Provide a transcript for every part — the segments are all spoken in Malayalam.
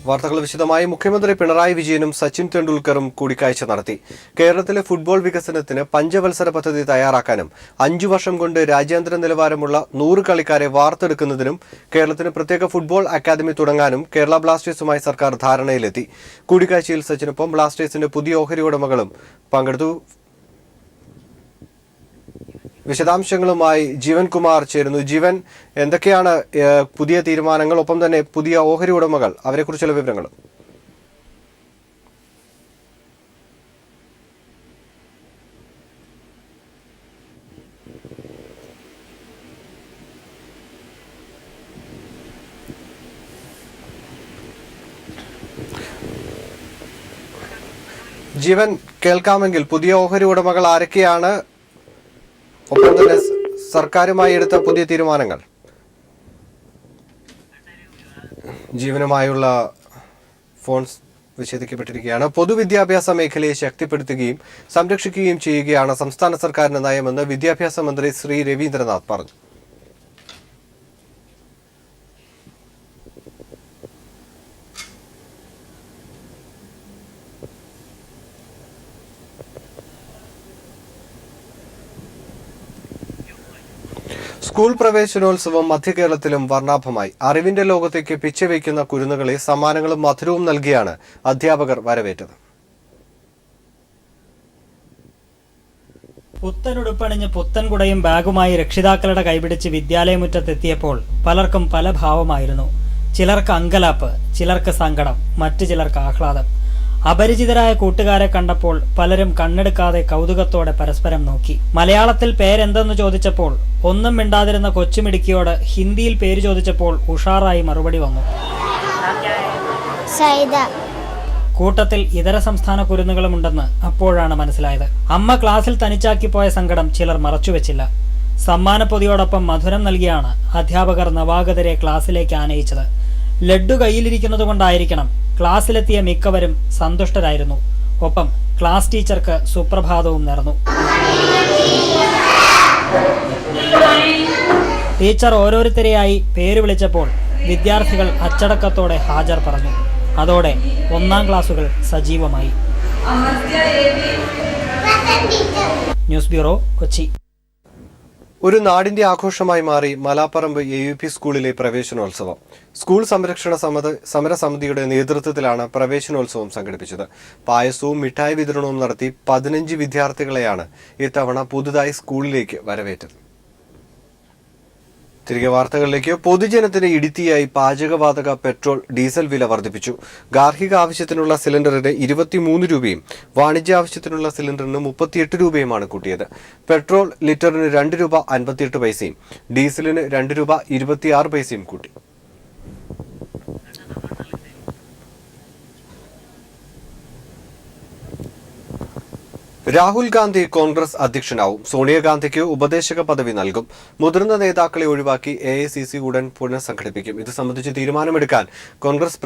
വാർത്തകൾ വിശദമായി. മുഖ്യമന്ത്രി പിണറായി വിജയനും സച്ചിൻ തെണ്ടുൽക്കറും കൂടിക്കാഴ്ച നടത്തി. കേരളത്തിലെ ഫുട്ബോൾ വികസനത്തിന് പഞ്ചവത്സര പദ്ധതി തയ്യാറാക്കാനും 5 വർഷം കൊണ്ട് രാജ്യാന്തര നിലവാരമുള്ള 100 കളിക്കാരെ വാർത്തെടുക്കുന്നതിനും കേരളത്തിന് പ്രത്യേക ഫുട്ബോൾ അക്കാദമി തുടങ്ങാനും കേരള ബ്ലാസ്റ്റേഴ്സുമായി സർക്കാർ ധാരണയിലെത്തി. കൂടിക്കാഴ്ചയിൽ സച്ചിനൊപ്പം ബ്ലാസ്റ്റേഴ്സിന്റെ പുതിയ ഓഹരി ഉടമകളും പങ്കെടുത്തു. വിശദാംശങ്ങളുമായി ജീവൻ കുമാർ ചേരുന്നു. ജീവൻ, എന്തൊക്കെയാണ് പുതിയ തീരുമാനങ്ങൾ, ഒപ്പം തന്നെ പുതിയ ഓഹരി ഉടമകൾ, അവരെക്കുറിച്ചുള്ള വിവരങ്ങൾ? ജീവൻ, കേൾക്കാമെങ്കിൽ പുതിയ ഓഹരി ഉടമകൾ ആരൊക്കെയാണ്, ഒപ്പം തന്നെ സർക്കാരുമായി എടുത്ത പുതിയ തീരുമാനങ്ങൾ? ജീവനുമായുള്ള ഫോൺ വിച്ഛേദിക്കപ്പെട്ടിരിക്കുകയാണ്. പൊതുവിദ്യാഭ്യാസ മേഖലയെ ശക്തിപ്പെടുത്തുകയും സംരക്ഷിക്കുകയും ചെയ്യുകയാണ് സംസ്ഥാന സർക്കാരിന്റെ നയമെന്ന് വിദ്യാഭ്യാസ മന്ത്രി ശ്രീ രവീന്ദ്രനാഥ് പറഞ്ഞു. സ്കൂൾ പ്രവേശനോത്സവം മധ്യകേരളത്തിലും വർണ്ണാഭമായി. അറിവിന്റെ ലോകത്തേക്ക് പിച്ചവയ്ക്കുന്ന കുരുന്നുകളെ സമ്മാനങ്ങളും മധുരവും നൽകിയാണ് അധ്യാപകർ വരവേറ്റത്. പുത്തനുടുപ്പണിഞ്ഞ് പുത്തൻ കുടയും ബാഗുമായി രക്ഷിതാക്കളുടെ കൈപിടിച്ച് വിദ്യാലയമുറ്റത്തെത്തിയപ്പോൾ പലർക്കും പല ഭാവമായിരുന്നു. ചിലർക്ക് അങ്കലാപ്പ്, ചിലർക്ക് സങ്കടം, മറ്റു ചിലർക്ക് ആഹ്ലാദം. അപരിചിതരായ കൂട്ടുകാരെ കണ്ടപ്പോൾ പലരും കണ്ണെടുക്കാതെ കൗതുകത്തോടെ പരസ്പരം നോക്കി. മലയാളത്തിൽ പേരെന്തെന്ന് ചോദിച്ചപ്പോൾ ഒന്നും മിണ്ടാതിരുന്ന കൊച്ചുമിടുക്കിയോട് ഹിന്ദിയിൽ പേര് ചോദിച്ചപ്പോൾ ഉഷാറായി മറുപടി വന്നു. കൂട്ടത്തിൽ ഇതര സംസ്ഥാന കുരുന്നുകളുമുണ്ടെന്ന് അപ്പോഴാണ് മനസ്സിലായത്. അമ്മ ക്ലാസ്സിൽ തനിച്ചാക്കി പോയ സങ്കടം ചിലർ മറച്ചുവെച്ചില്ല. സമ്മാനപ്പൊതിയോടൊപ്പം മധുരം നൽകിയാണ് അധ്യാപകർ നവാഗതരെ ക്ലാസ്സിലേക്ക് ആനയിച്ചത്. ലഡ്ഡു കയ്യിലിരിക്കുന്നത് കൊണ്ടായിരിക്കണം ക്ലാസ്സിലെത്തിയ മിക്കവരും സന്തുഷ്ടരായിരുന്നു. ഒപ്പം ക്ലാസ് ടീച്ചർക്ക് സുപ്രഭാതവും നേർന്നു. ടീച്ചർ ഓരോരുത്തരെയായി പേര് വിളിച്ചപ്പോൾ വിദ്യാർത്ഥികൾ അച്ചടക്കത്തോടെ ഹാജർ പറഞ്ഞു. അതോടെ 1ാം ക്ലാസുകൾ സജീവമായി. News bureau, Kochi. ഒരു നാടിന്റെ ആഘോഷമായി മാറി മലാപ്പറമ്പ് AUP സ്കൂളിലെ പ്രവേശനോത്സവം. സ്കൂൾ സംരക്ഷണ സമരസമിതിയുടെ നേതൃത്വത്തിലാണ് പ്രവേശനോത്സവം സംഘടിപ്പിച്ചത്. പായസവും മിഠായി വിതരണവും നടത്തി 15 വിദ്യാർത്ഥികളെയാണ് ഇത്തവണ പുതുതായി സ്കൂളിലേക്ക് വരവേറ്റത്. തിരികെ വാർത്തകളിലേക്ക്. പൊതുജനത്തിന് ഇടുത്തിയായി പാചകവാതക, പെട്രോൾ, ഡീസൽ വില വർദ്ധിപ്പിച്ചു. ഗാർഹിക ആവശ്യത്തിനുള്ള സിലിണ്ടറിന് 23 രൂപയും വാണിജ്യ ആവശ്യത്തിനുള്ള സിലിണ്ടറിന് 38 രൂപയുമാണ് കൂട്ടിയത്. പെട്രോൾ ലിറ്ററിന് 2 രൂപ 58 പൈസയും ഡീസലിന് 2 രൂപ 26 പൈസയും കൂട്ടി. രാഹുൽ ഗാന്ധി കോൺഗ്രസ് അധ്യക്ഷനാവും. സോണിയാഗാന്ധിക്ക് ഉപദേശക പദവി നൽകും. മുതിർന്ന നേതാക്കളെ ഒഴിവാക്കി AICC ഉടൻ പുനഃസംഘടിപ്പിക്കും. ഇത് സംബന്ധിച്ച് തീരുമാനമെടുക്കാൻ കോൺഗ്രസ്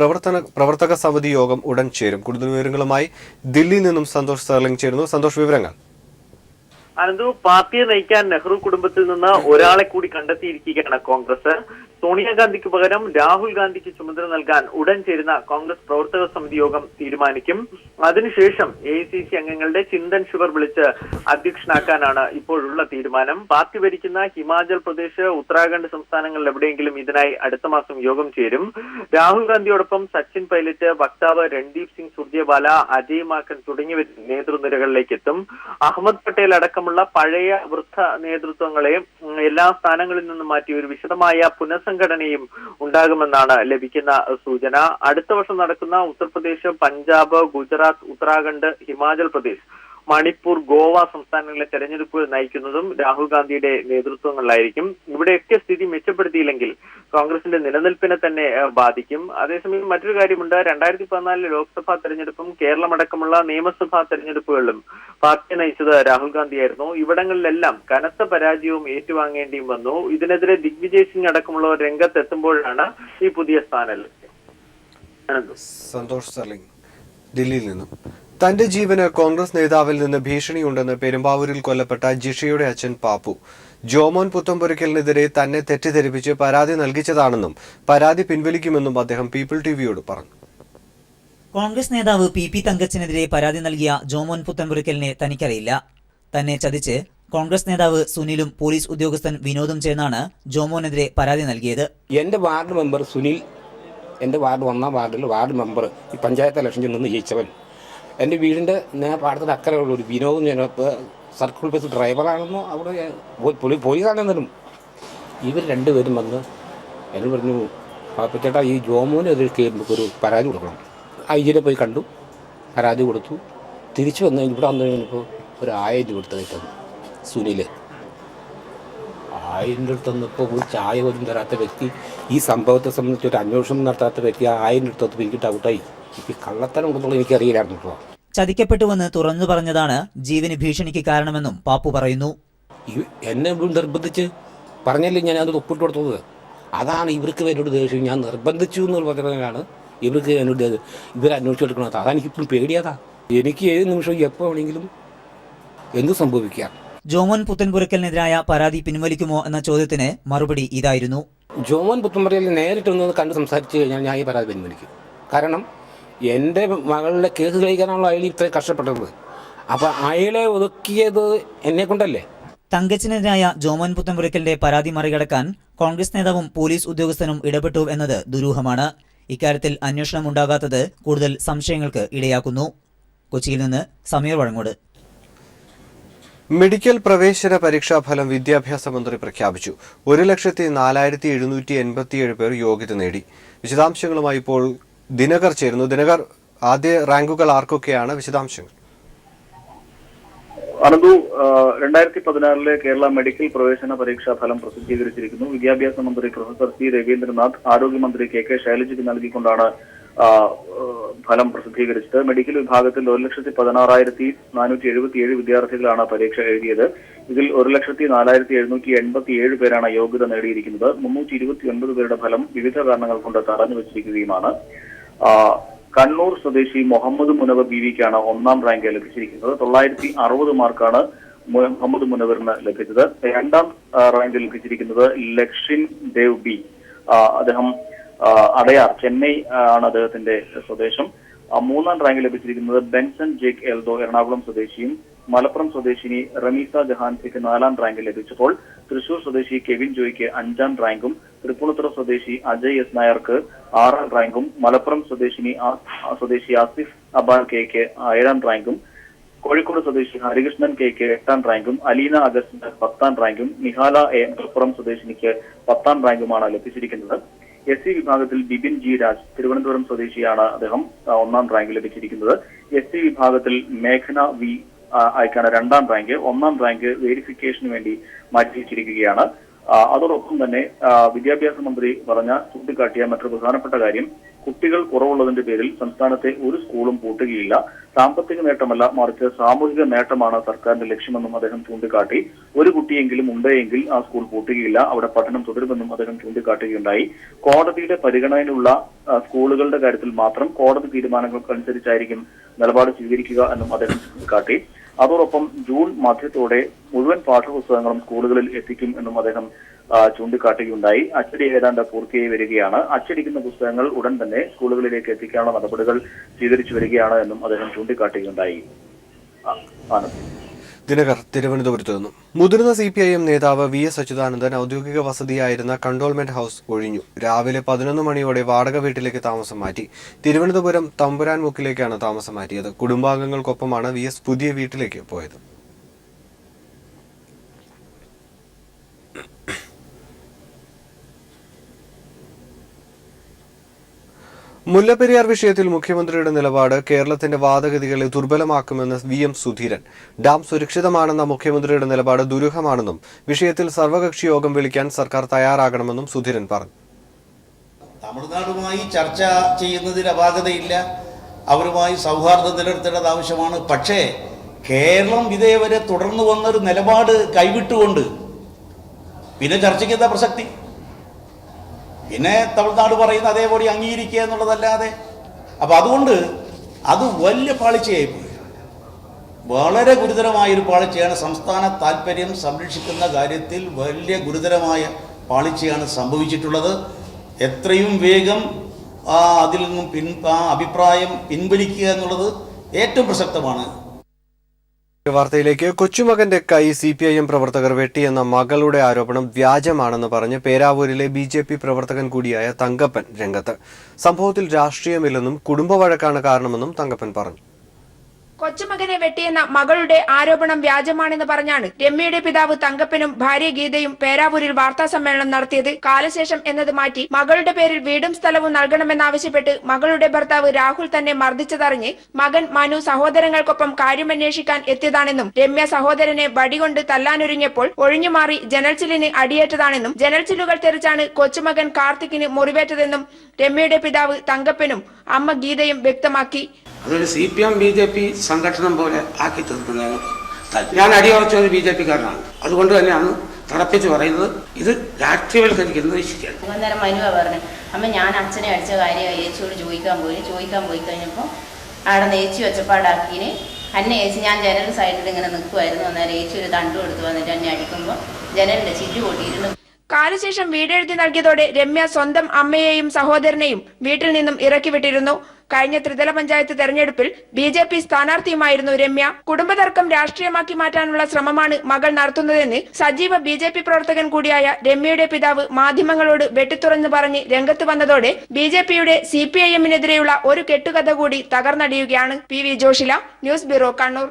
പ്രവർത്തക സമിതി യോഗം ഉടൻ ചേരും. കൂടുതൽ വിവരങ്ങളുമായി ദില്ലിയിൽ നിന്നും സന്തോഷ് സർലിംഗ് ചേരുന്നു. സന്തോഷ്, വിവരങ്ങൾ. അനന്തു, പാർട്ടിയെ നയിക്കാൻ നെഹ്റു കുടുംബത്തിൽ നിന്ന് ഒരാളെ കൂടി കണ്ടെത്തിയിരിക്കുകയാണ് കോൺഗ്രസ്. സോണിയാഗാന്ധിക്ക് പകരം രാഹുൽ ഗാന്ധിക്ക് ചുമതല നൽകാൻ ഉടൻ ചേരുന്ന കോൺഗ്രസ് പ്രവർത്തക സമിതി യോഗം തീരുമാനിക്കും. അതിനുശേഷം AICC അംഗങ്ങളുടെ ചിന്തൻ ശിവർ വിളിച്ച് അധ്യക്ഷനാക്കാനാണ് ഇപ്പോഴുള്ള തീരുമാനം. പാർട്ടി ഭരിക്കുന്ന ഹിമാചൽ പ്രദേശ്, ഉത്തരാഖണ്ഡ് സംസ്ഥാനങ്ങളിൽ എവിടെയെങ്കിലും ഇതിനായി അടുത്ത മാസം യോഗം ചേരും. രാഹുൽ ഗാന്ധിയോടൊപ്പം സച്ചിൻ പൈലറ്റ്, വക്താവ് രൺദീപ് സിംഗ് സുർജേവാല, അജയ് മാക്കൻ തുടങ്ങിയവർ നേതൃനിരകളിലേക്ക് എത്തും. അഹമ്മദ് പട്ടേൽ അടക്കമുള്ള പഴയ വൃദ്ധ നേതൃത്വങ്ങളെ എല്ലാ സ്ഥാനങ്ങളിൽ നിന്നും മാറ്റി ഒരു വിശദമായ പുനഃസംഘടനയും ഉണ്ടാകുമെന്നാണ് ലഭിക്കുന്ന സൂചന. അടുത്ത വർഷം നടക്കുന്ന ഉത്തർപ്രദേശ്, പഞ്ചാബ്, ഗുജറാത്ത്, ഉത്തരാഖണ്ഡ്, ഹിമാചൽ പ്രദേശ്, മണിപ്പൂർ, ഗോവ സംസ്ഥാനങ്ങളിലെ തെരഞ്ഞെടുപ്പ് നയിക്കുന്നതും രാഹുൽ ഗാന്ധിയുടെ നേതൃത്വങ്ങളിലായിരിക്കും. ഇവിടെയൊക്കെ സ്ഥിതി മെച്ചപ്പെടുത്തിയില്ലെങ്കിൽ കോൺഗ്രസിന്റെ നിലനിൽപ്പിനെ തന്നെ ബാധിക്കും. അതേസമയം മറ്റൊരു കാര്യമുണ്ട്. 2014 ലോക്സഭാ തെരഞ്ഞെടുപ്പും കേരളമടക്കമുള്ള നിയമസഭാ തെരഞ്ഞെടുപ്പുകളിലും പാർട്ടി നയിച്ചത് രാഹുൽ ഗാന്ധിയായിരുന്നു. ഇവിടങ്ങളിലെല്ലാം കനത്ത പരാജയവും ഏറ്റുവാങ്ങേണ്ടിയും വന്നു. ഇതിനെതിരെ ദിഗ്വിജയ് സിംഗ് അടക്കമുള്ളവർ രംഗത്തെത്തുമ്പോഴാണ് ഈ പുതിയ സ്ഥാനലക്ഷ്യം. സന്തോഷ് സർലിംഗ്, ദില്ലിയിൽ നിന്നും. തന്റെ ജീവന് കോൺഗ്രസ് നേതാവിൽ നിന്ന് ഭീഷണിയുണ്ടെന്ന് പെരുമ്പാവൂരിൽ കൊല്ലപ്പെട്ട ജിഷയുടെ അച്ഛൻ പാപ്പു. ജോമോൻ പുത്തമ്പുരയ്ക്കലിനെതിരെ തന്നെ തെറ്റിദ്ധരിപ്പിച്ച് പരാതി നൽകിച്ചതാണെന്നും പരാതി പിൻവലിക്കുമെന്നും അദ്ദേഹം പീപ്പിൾ ടിവിയോട് പറഞ്ഞു. കോൺഗ്രസ് നേതാവ് PP തങ്കച്ചനെതിരെ പരാതി നൽകിയ ജോമോൻ പുത്തൻപുരയ്ക്കലിനെ തനിക്കറിയില്ല. തന്നെ ചതിച്ച് കോൺഗ്രസ് നേതാവ് സുനിലും പോലീസ് ഉദ്യോഗസ്ഥൻ വിനോദും ചേർന്നാണ് ജോമോനെതിരെ പരാതി നൽകിയത്. എൻ്റെ വാർഡ് മെമ്പർ സുനിൽ, എൻ്റെ വാർഡ് 1-ാം വാർഡിൽ വാർഡ് മെമ്പർ ഈ പഞ്ചായത്ത് ഇലക്ഷനിൽ നിന്ന് ജയിച്ചവൻ, എൻ്റെ വീടിൻ്റെ പാടത്തിൻ്റെ അക്കരെയുള്ള ഒരു വിനോദം സർക്കിൾ ബസ് ഡ്രൈവറാണെന്നോ അവിടെ പോലീസാണെന്നാലും ഇവർ രണ്ടുപേരും വന്ന് എന്നോട് പറഞ്ഞു, പാപ്പച്ചേട്ടാ ഈ ജോമോനെതിരെ കയറുമ്പോൾ ഒരു പരാതി കൊടുക്കണം. ഐജിനെ പോയി കണ്ടു, പരാതി കൊടുത്തു. തിരിച്ചു വന്ന് ഇവിടെ വന്നു കഴിഞ്ഞപ്പോൾ ഒരു 1000 രൂപ എടുത്തത് സുനിൽ. 1000 രൂപ തന്നപ്പോൾ ഒരു ചായ പോലും തരാത്ത വ്യക്തി, ഈ സംഭവത്തെ സംബന്ധിച്ച് ഒരു അന്വേഷണം നടത്താത്ത വ്യക്തി 1000 രൂപ തന്നപ്പോൾ എനിക്ക് ഡൗട്ടായി. ഈ കള്ളത്തരം ഉണ്ടെന്നുള്ള എനിക്കറിയില്ലായിരുന്നു കേട്ടോ. ചതിക്കപ്പെട്ടുവെന്ന് തുറന്നു പറഞ്ഞതാണ് ജീവന് ഭീഷണിക്ക് കാരണമെന്നും പാപ്പു പറയുന്നു. എന്നെ നിർബന്ധിച്ച് പറഞ്ഞല്ലേ ഞാൻ അത് ഒപ്പിട്ട് കൊടുത്തത്. അതാണ് ഇവർക്ക് എന്നോട് ദേഷ്യം. ഞാൻ നിർബന്ധിച്ചു എന്ന് പറഞ്ഞതാണ് ഇവർക്ക് എന്നോട് ഇവർ അന്വേഷിച്ചെടുക്കണത്. അതാണ് എനിക്കിപ്പോഴും പേടിയാതാ. എനിക്ക് ഏത് നിമിഷവും എപ്പോൾ വേണമെങ്കിലും എന്ത് സംഭവിക്കാം. ജോമോൻ പുത്തൻപുരയ്ക്കലിനെതിരായ പരാതി പിൻവലിക്കുമോ എന്ന ചോദ്യത്തിന് മറുപടി ഇതായിരുന്നു. ജോമോൻ പുത്തൻപുരയ്ക്കൽ നേരിട്ടൊന്ന് കണ്ട് സംസാരിച്ച് കഴിഞ്ഞാൽ ഞാൻ ഈ പരാതി പിൻവലിക്കും. കാരണം എൻ്റെ മകളുടെ കേസ് കഴിക്കാനാണല്ലോ അയാൾ ഇത്രയും കഷ്ടപ്പെട്ടത്. അപ്പം അയാളെ ഒതുക്കിയത് എന്നെ കൊണ്ടല്ലേ. തങ്കച്ചനെതിരായ ജോമോൻ പുത്തൻപുരയ്ക്കലിന്റെ പരാതി മറികടക്കാൻ കോൺഗ്രസ് നേതാവും പോലീസ് ഉദ്യോഗസ്ഥനും ഇടപെട്ടു എന്നത് ദുരൂഹമാണ്. ഇക്കാര്യത്തിൽ അന്വേഷണം ഉണ്ടാകാത്തത് കൂടുതൽ സംശയങ്ങൾക്ക് ഇടയാക്കുന്നു. കൊച്ചിയിൽ നിന്ന് സമീർ വഴങ്ങോട്. മെഡിക്കൽ പ്രവേശന പരീക്ഷാ ഫലം വിദ്യാഭ്യാസ മന്ത്രി പ്രഖ്യാപിച്ചു. 1,04,787 പേർ യോഗ്യത നേടി. വിശദാംശങ്ങളുമായി ഇപ്പോൾ ദിനകർ ചേരുന്നു. ദിനകർ, ആദ്യ റാങ്കുകൾ ആർക്കൊക്കെയാണ്? വിശദാംശങ്ങൾ. അനന്തു, 2016 കേരള മെഡിക്കൽ പ്രവേശന പരീക്ഷാ ഫലം പ്രസിദ്ധീകരിച്ചിരിക്കുന്നു. വിദ്യാഭ്യാസ മന്ത്രി പ്രൊഫസർ C. രവീന്ദ്രനാഥ് ആരോഗ്യമന്ത്രി KK ശൈലജയ്ക്ക് നൽകിക്കൊണ്ടാണ് ഫലം പ്രസിദ്ധീകരിച്ചത്. മെഡിക്കൽ വിഭാഗത്തിൽ 1,16,477 വിദ്യാർത്ഥികളാണ് പരീക്ഷ എഴുതിയത്. ഇതിൽ 1,04,787 പേരാണ് യോഗ്യത നേടിയിരിക്കുന്നത്. 329 പേരുടെ ഫലം വിവിധ കാരണങ്ങൾ കൊണ്ട് തടഞ്ഞു വെച്ചിരിക്കുകയുമാണ്. കണ്ണൂർ സ്വദേശി മുഹമ്മദ് മുനവർ ബീവിക്കാണ് 1-ാം റാങ്ക് ലഭിച്ചിരിക്കുന്നത്. 960 മാർക്കാണ് മുഹമ്മദ് മുനവറിന് ലഭിച്ചത്. 2-ാം റാങ്ക് ലഭിച്ചിരിക്കുന്നത് ലക്ഷിൻ ദേവ് ബി. അദ്ദേഹം അടയാർ, ചെന്നൈ ആണ് അദ്ദേഹത്തിന്റെ സ്വദേശം. 3-ാം റാങ്ക് ലഭിച്ചിരിക്കുന്നത് ബെൻസൺ ജേക്ക് എൽദോ, എറണാകുളം സ്വദേശിയും. മലപ്പുറം സ്വദേശിനി റമീസ ജഹാൻസിക്ക് 4-ാം റാങ്ക് ലഭിച്ചപ്പോൾ തൃശൂർ സ്വദേശി കെവിൻ ജോയ്ക്ക് 5-ാം റാങ്കും, തൃപ്പൂണിത്തുറ സ്വദേശി അജയ് എസ് നായർക്ക് 6-ാം റാങ്കും, മലപ്പുറം സ്വദേശി ആസിഫ് അബാൻ കെയ്ക്ക് 7-ാം റാങ്കും, കോഴിക്കോട് സ്വദേശി ഹരികൃഷ്ണൻ കെയ്ക്ക് 8-ാം റാങ്കും, അലീന അഗസ്റ്റിന് 10-ാം റാങ്കും, നിഹാല എ മലപ്പുറം സ്വദേശിനിക്ക് 10-ാം റാങ്കുമാണ് ലഭിച്ചിരിക്കുന്നത്. SC വിഭാഗത്തിൽ ബിപിൻ ജി രാജ്, തിരുവനന്തപുരം സ്വദേശിയാണ് അദ്ദേഹം, 1-ാം റാങ്ക് ലഭിച്ചിരിക്കുന്നത്. SC വിഭാഗത്തിൽ മേഘന വി അയക്കാണ് 2-ാം റാങ്ക്. 1-ാം റാങ്ക് വെരിഫിക്കേഷന് വേണ്ടി മാറ്റിവെച്ചിരിക്കുകയാണ്. അതോടൊപ്പം തന്നെ വിദ്യാഭ്യാസ മന്ത്രി ചൂണ്ടിക്കാട്ടിയ മറ്റൊരു പ്രധാനപ്പെട്ട കാര്യം, കുട്ടികൾ കുറവുള്ളതിന്റെ പേരിൽ സംസ്ഥാനത്തെ ഒരു സ്കൂളും പൂട്ടുകയില്ല. സാമ്പത്തിക നേട്ടമല്ല, മറിച്ച് സാമൂഹിക നേട്ടമാണ് സർക്കാരിന്റെ ലക്ഷ്യമെന്നും അദ്ദേഹം ചൂണ്ടിക്കാട്ടി. ഒരു കുട്ടിയെങ്കിലും ഉണ്ടെങ്കിൽ ആ സ്കൂൾ പൂട്ടുകയില്ല, അവിടെ പഠനം തുടരുമെന്നും അദ്ദേഹം ചൂണ്ടിക്കാട്ടുകയുണ്ടായി. കോടതിയുടെ പരിഗണനയിലുള്ള സ്കൂളുകളുടെ കാര്യത്തിൽ മാത്രം കോടതി തീരുമാനങ്ങൾക്കനുസരിച്ചായിരിക്കും നിലപാട് സ്വീകരിക്കുക എന്നും അദ്ദേഹം ചൂണ്ടിക്കാട്ടി. അതോടൊപ്പം ജൂൺ മധ്യത്തോടെ മുഴുവൻ പാഠ്യപുസ്തകങ്ങളും സ്കൂളുകളിൽ എത്തിക്കും എന്നും അദ്ദേഹം ചൂണ്ടിക്കാട്ടുകയുണ്ടായി. അച്ചടി ഏതാണ്ട് പൂർത്തിയായി വരികയാണ്. അച്ചടിക്കുന്ന പുസ്തകങ്ങൾ ഉടൻ തന്നെ സ്കൂളുകളിലേക്ക് എത്തിക്കാനുള്ള നടപടികൾ സ്വീകരിച്ചു വരികയാണ് എന്നും അദ്ദേഹം ചൂണ്ടിക്കാട്ടുകയുണ്ടായി. ദിനകർ, തിരുവനന്തപുരത്ത് നിന്നും. മുതിർന്ന CPIM നേതാവ് VS അച്യുതാനന്ദൻ ഔദ്യോഗിക വസതിയായിരുന്ന കണ്ടോൺമെന്റ് ഹൌസ് ഒഴിഞ്ഞു. രാവിലെ 11 മണിയോടെ വാടക വീട്ടിലേക്ക് താമസം മാറ്റി. തിരുവനന്തപുരം തമ്പുരാൻമുക്കിലേക്കാണ് താമസം മാറ്റിയത്. കുടുംബാംഗങ്ങൾക്കൊപ്പമാണ് VS പുതിയ വീട്ടിലേക്ക് പോയത്. മുല്ലപ്പെരിയാർ വിഷയത്തിൽ മുഖ്യമന്ത്രിയുടെ നിലപാട് കേരളത്തിന്റെ വാദഗതികളെ ദുർബലമാക്കുമെന്ന് VM സുധീരൻ. ഡാം സുരക്ഷിതമാണെന്ന മുഖ്യമന്ത്രിയുടെ നിലപാട് ദുരൂഹമാണെന്നും വിഷയത്തിൽ സർവകക്ഷി യോഗം വിളിക്കാൻ സർക്കാർ തയ്യാറാകണമെന്നും സുധീരൻ പറഞ്ഞു. തമിഴ്നാടുമായി ചർച്ച ചെയ്യുന്നതിൽ അപാകതയില്ല, അവരുമായി സൗഹാർദ്ദം നിലനിർത്തേണ്ടത് ആവശ്യമാണ്. പക്ഷേ കേരളം ഇതേവരെ തുടർന്നു വന്നൊരു നിലപാട് കൈവിട്ടുകൊണ്ട് പിന്നെ ചർച്ചയ്ക്ക് എന്താ പ്രസക്തി? പിന്നെ തമിഴ്നാട് പറയുന്ന അതേപോലെ അംഗീകരിക്കുക എന്നുള്ളതല്ലാതെ. അപ്പം അതുകൊണ്ട് അത് വലിയ പാളിച്ചയായിപ്പോയി, വളരെ ഗുരുതരമായൊരു പാളിച്ചയാണ്. സംസ്ഥാന താല്പര്യം സംരക്ഷിക്കുന്ന കാര്യത്തിൽ വലിയ ഗുരുതരമായ പാളിച്ചയാണ് സംഭവിച്ചിട്ടുള്ളത്. എത്രയും വേഗം അതിൽ നിന്നും അഭിപ്രായം പിൻവലിക്കുക എന്നുള്ളത് ഏറ്റവും പ്രസക്തമാണ്. വാർത്തയിലേക്ക്. കൊച്ചുമകന്റെ കൈ CPIM പ്രവർത്തകർ വെട്ടിയെന്ന മകളുടെ ആരോപണം വ്യാജമാണെന്ന് പറഞ്ഞ് പേരാവൂരിലെ BJP പ്രവർത്തകൻ കൂടിയായ തങ്കപ്പൻ രംഗത്ത്. സംഭവത്തിൽ രാഷ്ട്രീയമില്ലെന്നും കുടുംബവഴക്കാണ് കാരണമെന്നും തങ്കപ്പൻ പറഞ്ഞു. കൊച്ചുമകനെ വെട്ടിയെന്ന മകളുടെ ആരോപണം വ്യാജമാണെന്ന് പറഞ്ഞാണ് രമ്യയുടെ പിതാവ് തങ്കപ്പനും ഭാര്യ ഗീതയും പേരാവൂരിൽ വാർത്താ സമ്മേളനം നടത്തിയത്. കാലശേഷം എന്നത് മാറ്റി മകളുടെ പേരിൽ വീടും സ്ഥലവും നൽകണമെന്നാവശ്യപ്പെട്ട് മകളുടെ ഭർത്താവ് രാഹുൽ തന്നെ മർദ്ദിച്ചതറിഞ്ഞ് മകൻ മനു സഹോദരങ്ങൾക്കൊപ്പം കാര്യമന്വേഷിക്കാൻ എത്തിയതാണെന്നും രമ്യ സഹോദരനെ വടികൊണ്ട് തല്ലാനൊരുങ്ങിയപ്പോൾ ഒഴിഞ്ഞുമാറി ജനൽച്ചില്ലിന് അടിയേറ്റതാണെന്നും ജനൽച്ചില്ലുകൾ തെറിച്ചാണ് കൊച്ചുമകൻ കാർത്തിക്കിന് മുറിവേറ്റതെന്നും രമ്യയുടെ പിതാവ് തങ്കപ്പനും അമ്മ ഗീതയും വ്യക്തമാക്കി. അതൊരു CPM BJP സംഘടനം പോലെ ആക്കി തീർക്കുന്നതാണ്. ഞാൻ അടിയുറച്ച ഒരു BJP-കാരനാണ്. അതുകൊണ്ട് തന്നെയാണ് തറപ്പിച്ച് പറയുന്നത് ഇത് രാഷ്ട്രീയവൽക്കരിക്കുന്നത് ശരിയാണ്. അന്നേരം മനുവ പറഞ്ഞു, അമ്മ ഞാൻ അച്ഛനെ അടിച്ച കാര്യം ഏച്ചിയോട് ചോദിക്കാൻ പോയി കഴിഞ്ഞപ്പോൾ അവിടെ ഏച്ചി ഒച്ചപ്പാടാക്കിന് എന്നെ ഏച്ചി ഞാൻ ജനൽ സൈഡിൽ ഇങ്ങനെ നിൽക്കുമായിരുന്നു. അന്നേരം ഏച്ചി ഒരു തണ്ടു എടുത്ത് വന്നിട്ട് എന്നെ അടിക്കുമ്പോൾ ജനലിൻ്റെ ചില്ല് പൊട്ടിയിരുന്നു. കാലശേഷം വീടെഴുതി നൽകിയതോടെ രമ്യ സ്വന്തം അമ്മയെയും സഹോദരനെയും വീട്ടിൽ നിന്നും ഇറക്കിവിട്ടിരുന്നു. കഴിഞ്ഞ ത്രിതല പഞ്ചായത്ത് തെരഞ്ഞെടുപ്പിൽ BJP സ്ഥാനാർത്ഥിയുമായിരുന്നു രമ്യ. കുടുംബതർക്കം രാഷ്ട്രീയമാക്കി മാറ്റാനുള്ള ശ്രമമാണ് മകൾ നടത്തുന്നതെന്ന് സജീവ BJP പ്രവർത്തകൻ കൂടിയായ രമ്യയുടെ പിതാവ് മാധ്യമങ്ങളോട് വെട്ടിത്തുറന്ന് പറഞ്ഞ് രംഗത്ത് വന്നതോടെ BJPയുടെ CPIM-നെതിരെയുള്ള ഒരു കെട്ടുകഥ കൂടി തകർന്നടിയുകയാണ്. PV Joshila, news bureau, Kannur.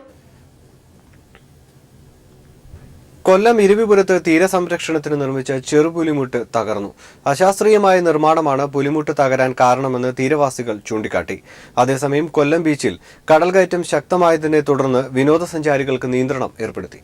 Kollam ഇരവിപുരത്ത് തീരസംരക്ഷണത്തിന് നിർമ്മിച്ച ചെറുപുലിമുട്ട് തകർന്നു. അശാസ്ത്രീയമായ നിർമ്മാണമാണ് പുലിമുട്ട് തകരാൻ കാരണമെന്ന് തീരവാസികൾ ചൂണ്ടിക്കാട്ടി. അതേസമയം കൊല്ലം ബീച്ചിൽ കടൽകയറ്റം ശക്തമായതിനെ തുടർന്ന് വിനോദസഞ്ചാരികൾക്ക് നിയന്ത്രണം ഏർപ്പെടുത്തി.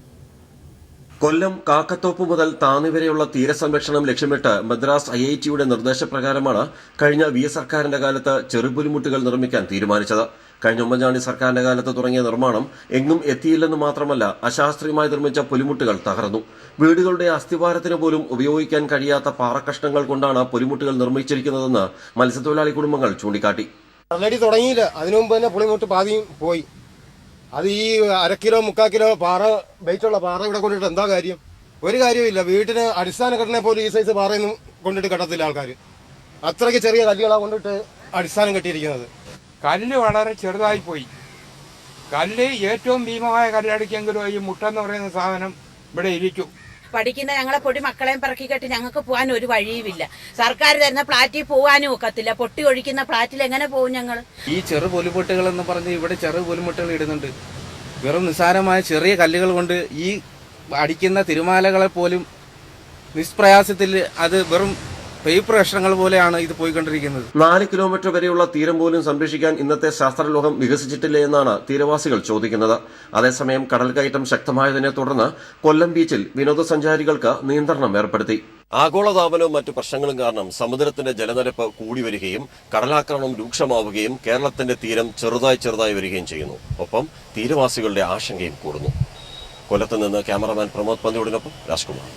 കൊല്ലം കാക്കത്തോപ്പ് മുതൽ താന്നി വരെയുള്ള തീരസംരക്ഷണം ലക്ഷ്യമിട്ട് മദ്രാസ് IIT-യുടെ നിർദ്ദേശപ്രകാരമാണ് കഴിഞ്ഞ VS സർക്കാരിന്റെ കാലത്ത് ചെറുപുലിമുട്ടുകൾ നിർമ്മിക്കാൻ തീരുമാനിച്ചത്. കഴിഞ്ഞ ഉമ്മൻചാണ്ടി സർക്കാരിന്റെ കാലത്ത് തുടങ്ങിയ നിർമ്മാണം എങ്ങും എത്തിയില്ലെന്ന് മാത്രമല്ല അശാസ്ത്രീയമായി നിർമ്മിച്ച പുലിമുട്ടുകൾ തകർന്നു. വീടുകളുടെ അസ്ഥിവാരത്തിന് പോലും ഉപയോഗിക്കാൻ കഴിയാത്ത പാറക്കഷ്ണങ്ങൾ കൊണ്ടാണ് പുലിമുട്ടുകൾ നിർമ്മിച്ചിരിക്കുന്നതെന്ന് മത്സ്യത്തൊഴിലാളി കുടുംബങ്ങൾ ചൂണ്ടിക്കാട്ടി. ഓൾറെഡി തുടങ്ങിയില്ല, അതിനു മുമ്പ് തന്നെ പുളിമുട്ട് പാതിയും പോയി. അത് ഈ 1/2 കിലോ 3/4 കിലോ പാറ വെയിറ്റുള്ള പാറ ഇവിടെ കൊണ്ടിട്ട് എന്താ കാര്യം? ഒരു കാര്യമില്ല. വീട്ടിന് അടിസ്ഥാന ഘടന പോലും ഈ സൈസ് പാറയൊന്നും കൊണ്ടിട്ട് കെട്ടത്തില്ല ആൾക്കാർ. അത്രയ്ക്ക് ചെറിയ കല്ലുകളാണ് കൊണ്ടിട്ട് അടിസ്ഥാനം കെട്ടിയിരിക്കുന്നത്. കല്ല് വളരെ ചെറുതായി പോയി. കല്ല് ഏറ്റവും ഭീമമായ കല്ലടിക്കെങ്കിലും ഈ മുട്ടെന്ന് പറയുന്ന സാധനം ഇവിടെ ഇരിക്കും. പഠിക്കുന്ന ഞങ്ങളെ പൊടി മക്കളെയും പിറക്കി കെട്ടി ഞങ്ങൾക്ക് പോകാൻ ഒരു വഴിയുമില്ല. സർക്കാർ തരുന്ന ഫ്ളാറ്റിൽ പോകാനും ഒക്കത്തില്ല. പൊട്ടി ഒഴിക്കുന്ന ഫ്ളാറ്റിൽ എങ്ങനെ പോകും ഞങ്ങൾ? ഈ ചെറു പുലിമുട്ടുകൾ എന്ന് പറഞ്ഞ് ഇവിടെ ചെറു പുലിമുട്ടുകൾ ഇടുന്നുണ്ട്. വെറും നിസ്സാരമായ ചെറിയ കല്ലുകൾ കൊണ്ട് ഈ അടിക്കുന്ന തിരുമാലകളെ പോലും നിഷ്പ്രയാസത്തിൽ അത് വെറും പേപ്പർ കഷ്ണങ്ങൾ പോലെയാണ് ഇത് പോയിക്കൊണ്ടിരിക്കുന്നത്. 4 കിലോമീറ്റർ വരെയുള്ള തീരം പോലും സംരക്ഷിക്കാൻ ഇന്നത്തെ ശാസ്ത്രലോകം വികസിച്ചിട്ടില്ലേ എന്നാണ് തീരവാസികൾ ചോദിക്കുന്നത്. അതേസമയം കടൽക്കയറ്റം ശക്തമായതിനെ തുടർന്ന് കൊല്ലം ബീച്ചിൽ വിനോദസഞ്ചാരികൾക്ക് നിയന്ത്രണം ഏർപ്പെടുത്തി. ആഗോളതാപനവും മറ്റു പ്രശ്നങ്ങളും കാരണം സമുദ്രത്തിന്റെ ജലനിരപ്പ് കൂടി വരികയും കടലാക്രമണം രൂക്ഷമാവുകയും കേരളത്തിന്റെ തീരം ചെറുതായി വരികയും ചെയ്യുന്നു. ഒപ്പം തീരവാസികളുടെ ആശങ്കയും കൂടുന്നു. കൊല്ലത്ത് നിന്ന് ക്യാമറമാൻ പ്രമോദ് പന്തിയോടിനൊപ്പം രാജ്കുമാർ.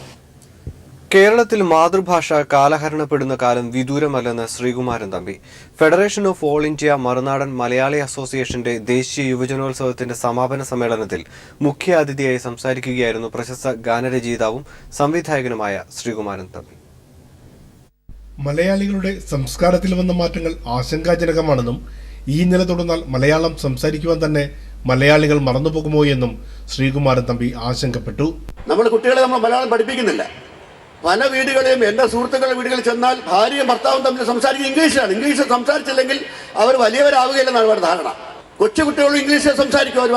കേരളത്തിൽ മാതൃഭാഷ കാലഹരണപ്പെടുന്ന കാലം വിദൂരമല്ലെന്ന് Sreekumaran Thampi. Federation of All India Marunadan Malayali അസോസിയേഷന്റെ ദേശീയ യുവജനോത്സവത്തിന്റെ സമാപന സമ്മേളനത്തിൽ മുഖ്യാതിഥിയായി സംസാരിക്കുകയായിരുന്നു പ്രശസ്ത ഗാനരചയിതാവും സംവിധായകനുമായ ശ്രീകുമാരൻ തമ്പി. മലയാളികളുടെ സംസ്കാരത്തിൽ വന്ന മാറ്റങ്ങൾ ആശങ്കാജനകമാണെന്നും ഈ നില തുടർന്നാൽ മലയാളം സംസാരിക്കുവാൻ തന്നെ മലയാളികൾ മറന്നുപോകുമോ എന്നും ശ്രീകുമാരൻ തമ്പി ആശങ്കപ്പെട്ടു. നമ്മുടെ കുട്ടികളെ നമ്മൾ മലയാളം പഠിപ്പിക്കുന്നില്ല. പല വീടുകളെയും എൻ്റെ സുഹൃത്തുക്കളുടെ വീടുകളിൽ ചെന്നാൽ ഭാര്യയും ഭർത്താവും തമ്മിൽ സംസാരിക്കുന്നത് ഇംഗ്ലീഷിലാണ്. ഇംഗ്ലീഷ് സംസാരിച്ചില്ലെങ്കിൽ അവർ വലിയവരാവുകയില്ലെന്നാണ് അവരുടെ ധാരണ. കൊച്ചുകുട്ടികളും ഇംഗ്ലീഷ് സംസാരിക്കും, അവർ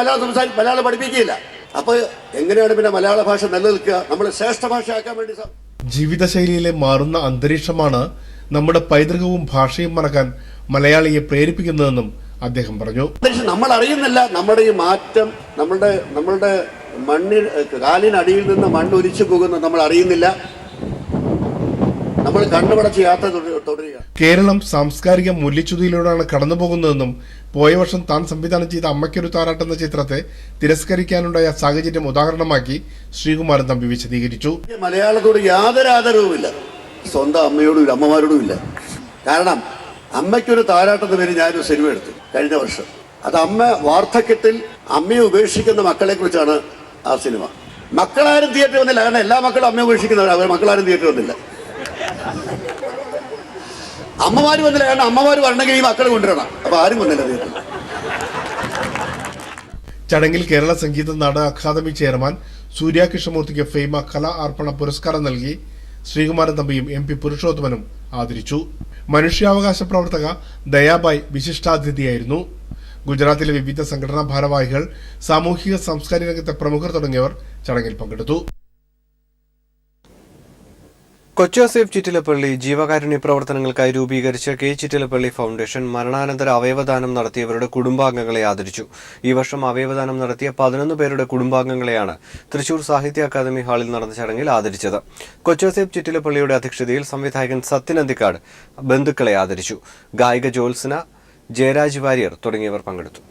മലയാളം പഠിപ്പിക്കുകയില്ല. അപ്പോൾ എങ്ങനെയാണ് പിന്നെ മലയാള ഭാഷ നിലനിൽക്കുക? നമ്മൾ ശ്രേഷ്ഠ ഭാഷയാക്കാൻ വേണ്ടി ജീവിതശൈലിയിലെ മാറുന്ന അന്തരീക്ഷമാണ് നമ്മുടെ പൈതൃകവും ഭാഷയും മറക്കാൻ മലയാളിയെ പ്രേരിപ്പിക്കുന്നതെന്നും അദ്ദേഹം പറഞ്ഞു. നമ്മൾ അറിയുന്നില്ല നമ്മുടെ ഈ മാറ്റം, നമ്മളുടെ മണ്ണിൽ കാലിനടിയിൽ നിന്ന് മണ്ണ് ഒലിച്ചു പോകുന്നത് നമ്മൾ അറിയുന്നില്ല. നമ്മൾ കണ്ണുപടച്ച് യാത്ര തുടരുക. കേരളം സാംസ്കാരിക മൂല്യച്യുതിയിലൂടെയാണ് കടന്നുപോകുന്നതെന്നും പോയ വർഷം താൻ സംവിധാനം ചെയ്ത അമ്മയ്ക്കൊരു താരാട്ട് എന്ന ചിത്രത്തെ തിരസ്കരിക്കാനുണ്ടായ സാഹചര്യം ഉദാഹരണമാക്കി ശ്രീകുമാരൻ തമ്പി വിശദീകരിച്ചു. മലയാളത്തോട് യാതൊരു ആദരവുമില്ല, സ്വന്തം അമ്മയോടും അമ്മമാരോടും ഇല്ല. കാരണം അമ്മയ്ക്കൊരു താരാട്ടെന്ന പേര് ഞാനൊരു സിനിമ എടുത്തു കഴിഞ്ഞ വർഷം. അത് അമ്മ വാർദ്ധക്യത്തിൽ അമ്മയെ ഉപേക്ഷിക്കുന്ന മക്കളെ കുറിച്ചാണ് ആ സിനിമ. മക്കളാരും തിയേറ്ററിൽ വന്നില്ല, കാരണം എല്ലാ മക്കളും അമ്മയെ ഉപേക്ഷിക്കുന്നവരാണ്. മക്കളാരും തിയേറ്ററിൽ വന്നില്ല. അമ്മമാർ വന്നില്ല, കാരണം അമ്മമാർ വരണമെങ്കിൽ ഈ മക്കളെ കൊണ്ടുവരണം. അപ്പൊ ആരും വന്നില്ല അദ്ദേഹത്തിന്. ചടങ്ങിൽ കേരള സംഗീത നാടക അക്കാദമി ചെയർമാൻ സൂര്യ കൃഷ്ണമൂർത്തിക്ക് ഫെയ്മ കലാ അർപ്പണ പുരസ്കാരം നൽകി ശ്രീകുമാരൻ തമ്പിയും MP പുരുഷോത്തമനും ആദരിച്ചു. മനുഷ്യാവകാശ പ്രവർത്തക ദയാബായ് വിശിഷ്ടാതിഥിയായിരുന്നു. ഗുജറാത്തിലെ വിവിധ സംഘടനാ ഭാരവാഹികൾ, സാമൂഹിക സാംസ്കാരിക രംഗത്തെ പ്രമുഖർ തുടങ്ങിയവർ ചടങ്ങിൽ പങ്കെടുത്തു. കൊച്ചി യോസേഫ് ചിറ്റിലപ്പള്ളി ജീവകാരുണ്യ പ്രവർത്തനങ്ങൾക്കായി രൂപീകരിച്ച കെ ചിറ്റിലപ്പള്ളി ഫൗണ്ടേഷൻ മരണാനന്തര അവയവദാനം നടത്തിയവരുടെ കുടുംബാംഗങ്ങളെ ആദരിച്ചു. ഈ വർഷം അവയവദാനം നടത്തിയ 11 പേരുടെ കുടുംബാംഗങ്ങളെയാണ് തൃശൂർ സാഹിത്യ അക്കാദമി ഹാളിൽ നടന്ന ചടങ്ങിൽ ആദരിച്ചത്. കൊച്ചി യോസേഫ് ചിറ്റിലപ്പള്ളിയുടെ അധ്യക്ഷതയിൽ സംവിധായകൻ സത്യൻ അന്തിക്കാട് ബന്ധുക്കളെ ആദരിച്ചു. ഗായിക ജോത്സന, ജയരാജ് വാര്യർ തുടങ്ങിയവർ പങ്കെടുത്തു.